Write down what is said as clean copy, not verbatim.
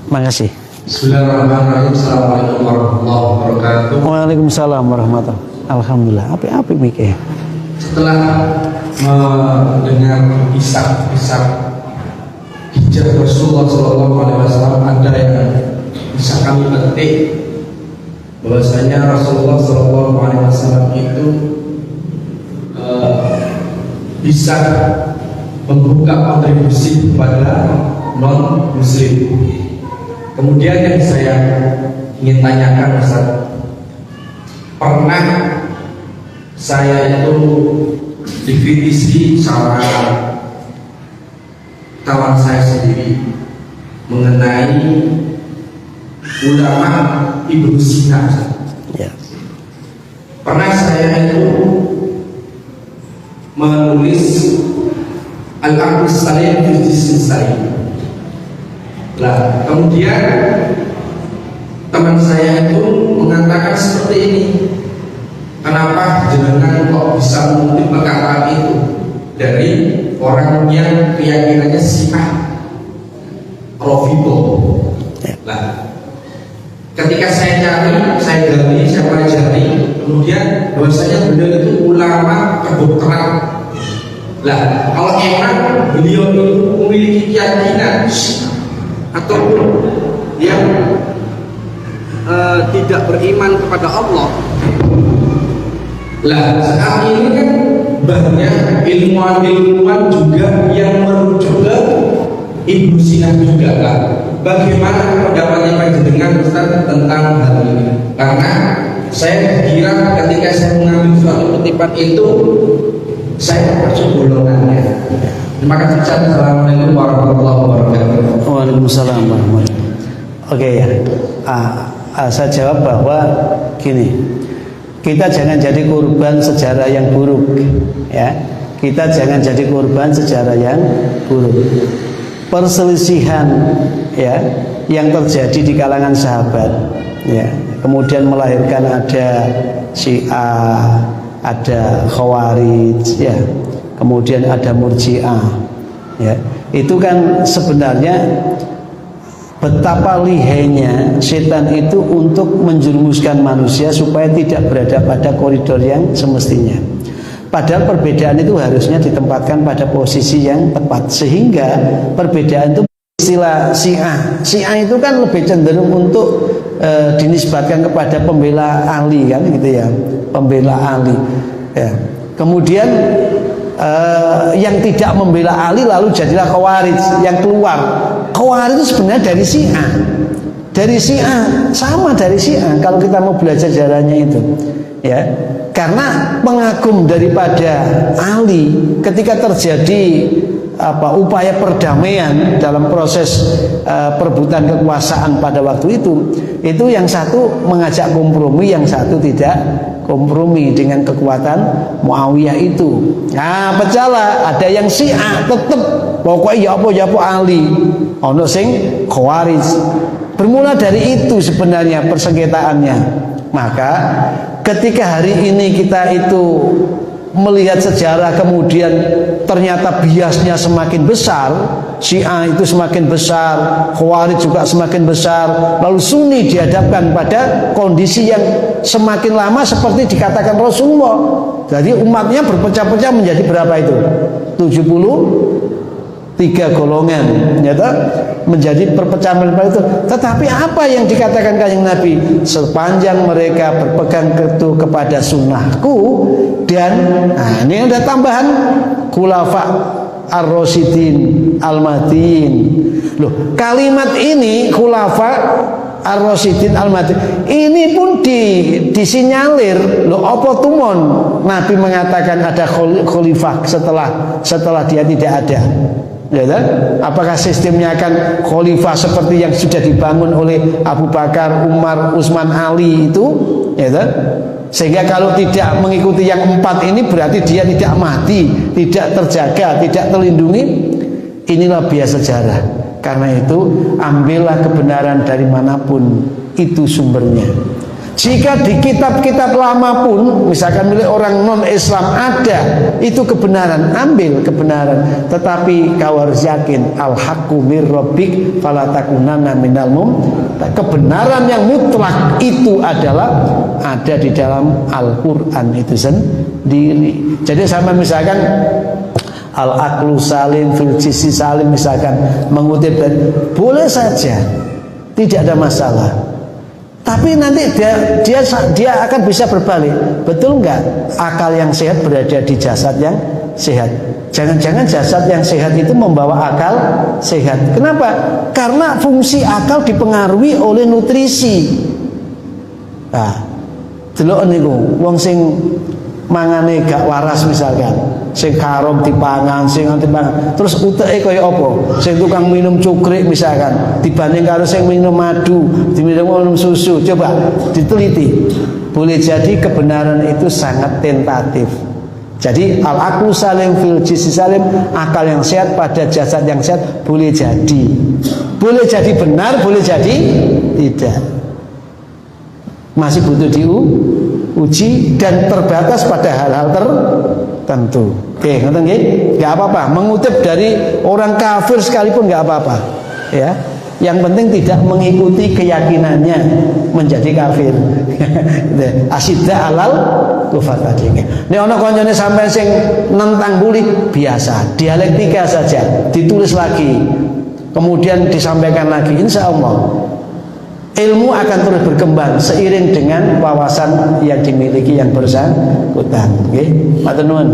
Makasih. Bismillahirrahmanirrahim. Assalamualaikum warahmatullahi wabarakatuh. Waalaikumsalam warahmatullahi. Alhamdulillah. Apa mikir? Setelah mendengar kisah-kisah hijab Rasulullah SAW, ada yang bisa kami petik bahwasanya Rasulullah SAW itu bisa membuka kontribusi kepada non muslim. Kemudian yang saya ingin tanyakan, Ustaz, pernah saya itu divisi sama kawan saya sendiri mengenai ulama Ibnu Sina. Ya. Pernah saya itu menulis Al-Aql Salim fi Jism Salim. Lah, kemudian teman saya itu mengatakan seperti ini, kenapa jenengan kok bisa mengutip perkataan itu dari orang yang keyakinannya Syiah Rafidhah? Lah, ketika saya cari, saya gali, saya pelajari, kemudian bahwasanya beliau itu ulama kedokteran. Lah, kalau emang beliau itu memiliki keyakinan ataupun yang tidak beriman kepada Allah, lah saat ini kan banyak ilmuwan-ilmuwan juga yang merujuk ke Ibnu Sina juga lah. Bagaimana pendapatnya Pak Jenengan Ustaz tentang hal ini? Karena saya kira ketika saya mengambil suatu kutipan itu, saya termasuk golongannya. Terima kasih. Assalamualaikum warahmatullahi wabarakatuh. Waalaikumsalam warahmatullahi. Oke ya. Saya jawab bahwa gini, kita jangan jadi korban sejarah yang buruk, ya. Kita jangan jadi korban sejarah yang buruk. Perselisihan, ya, yang terjadi di kalangan sahabat, ya, kemudian melahirkan ada Syiah, ada Khawarij, ya, kemudian ada Murji'ah, ya. Itu kan sebenarnya betapa lihainya setan itu untuk menjerumuskan manusia supaya tidak berada pada koridor yang semestinya. Padahal perbedaan itu harusnya ditempatkan pada posisi yang tepat, sehingga perbedaan itu, istilah Syiah itu kan lebih cenderung untuk dinisbatkan kepada pembela Ali, kan gitu ya, pembela Ali, ya. Kemudian yang tidak membela Ali lalu jadilah Khawarij yang keluar. Khawarij itu sebenarnya dari Syiah. Dari Syiah, sama dari Syiah kalau kita mau belajar sejarahnya itu, ya. Karena pengagum daripada Ali ketika terjadi upaya perdamaian dalam proses perebutan kekuasaan pada waktu itu yang satu mengajak kompromi, yang satu tidak kompromi dengan kekuatan Muawiyah itu. Nah, pecahlah, ada yang Syiah tetap pokoknya ya apa Ali, ono sing Khawarij. Bermula dari itu sebenarnya persengketaannya. Maka ketika hari ini kita itu melihat sejarah, kemudian ternyata biasnya semakin besar, Syiah itu semakin besar, Khawarij juga semakin besar, lalu Sunni dihadapkan pada kondisi yang semakin lama seperti dikatakan Rasulullah. Jadi umatnya berpecah-pecah menjadi berapa itu? 73 golongan, ternyata menjadi perpecahan itu. Tetapi apa yang dikatakan Kanjeng Nabi? Sepanjang mereka berpegang teguh kepada sunnahku dan ini ada tambahan khulafa ar-rasyidin al-mahdiyyin. Loh, kalimat ini khulafa ar-rasyidin al-mahdiyyin ini pun disinyalir. Loh, apa tumon Nabi mengatakan ada khalifah setelah dia tidak ada? Ya, apakah sistemnya akan khalifah seperti yang sudah dibangun oleh Abu Bakar, Umar, Utsman, Ali itu? Ya, sehingga kalau tidak mengikuti yang 4 ini berarti dia tidak mati, tidak terjaga, tidak terlindungi. Inilah bias sejarah. Karena itu ambillah kebenaran dari manapun itu sumbernya. Jika di kitab-kitab lama pun, misalkan milik orang non-Islam ada, itu kebenaran, ambil kebenaran. Tetapi kau harus yakin, al-haqqu mir rabbik fala takunanna minal kebenaran yang mutlak itu adalah ada di dalam Al-Quran itu sendiri. Jadi sama misalkan al-aqlu salim fil jisi salim, misalkan mengutip dari, boleh saja, tidak ada masalah. Tapi nanti dia akan bisa berbalik. Betul enggak? Akal yang sehat berada di jasad yang sehat. Jangan-jangan jasad yang sehat itu membawa akal sehat. Kenapa? Karena fungsi akal dipengaruhi oleh nutrisi. Nah, delok niku wong sing mangane gak waras misalkan, sing haram dipangan, sing dipangan, terus uteke kaya apa? Sing tukang minum cukrik misalkan, dibanding karo sing minum madu, minum susu, coba diteliti. Boleh jadi kebenaran itu sangat tentatif. Jadi al-aqlu salim fil jismi salim, akal yang sehat pada jasad yang sehat, boleh jadi benar, boleh jadi tidak. Masih butuh diuji dan terbatas pada hal-hal tertentu. Oke, ngerti nggih? Enggak apa-apa, mengutip dari orang kafir sekalipun enggak apa-apa. Ya. Yang penting tidak mengikuti keyakinannya menjadi kafir. Asyidda alal kufar tadi. Nek ana kancane sampean sing nentang buli, biasa, dialektika saja, ditulis lagi. Kemudian disampaikan lagi, insya Allah ilmu akan terus berkembang seiring dengan wawasan yang dimiliki yang bersangkutan. Nggih, matur nuwun.